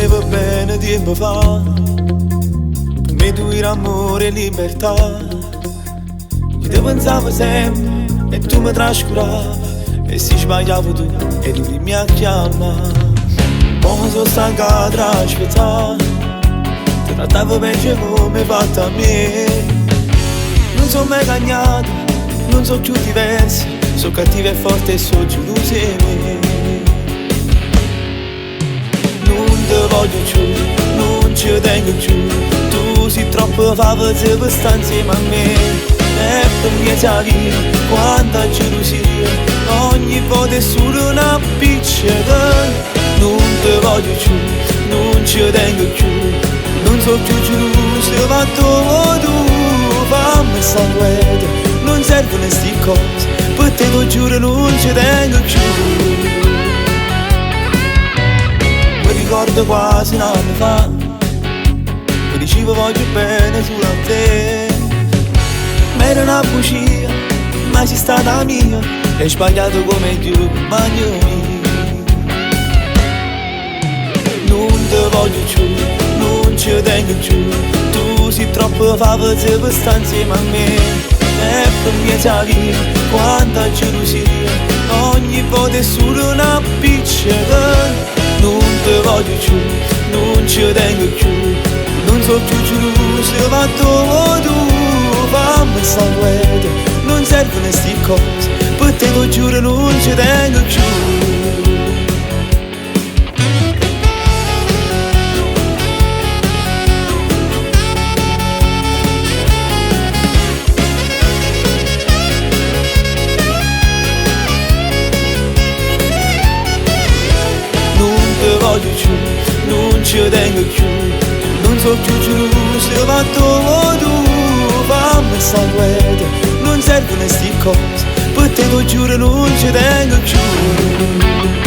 voleva bene tempo fa, per me tu eri amore e libertà. Io ti pensavo sempre e tu mi trascuravi, e se sbagliavo tu eri il primo a chiamare. Ora sono stancato a aspettare, ti trattavo peggio come hai fatto a me. Non sono mai cagnato, non sono più diverso, sono cattivo e forte e sono geloso di me. Non ti voglio più, non ci tengo più, tu sei troppo favosa per stare insieme a me. E per me c'è vita, quanta gelosia, ogni volta è solo una piccola. Non ti voglio più, non ci tengo più, non so più geloso, ma tu fammi sanguete, non servono sti cose, per te lo giuro non ci tengo più. Mi ricordo quasi un anno fa, mi dicevo voglio bene solo a te. Ma era una bugia, ma sei stata mia, hai sbagliato come Dio, bagno mio. Non ti voglio più, non ci tengo più, tu sei troppo favosa per stare insieme a me. E per me c'è vita, quanta gelosia, ogni volta è solo una piccola. Non ti voglio più, non ci tengo più, non so più geloso, ma tu fammi sanguete, non servono sti cose, per te lo giuro non ci tengo più. Voglio più, non ci tengo più, non so più geloso, ma tu fammi sanguete, non servono sti cose, per te lo giuro non ci tengo più.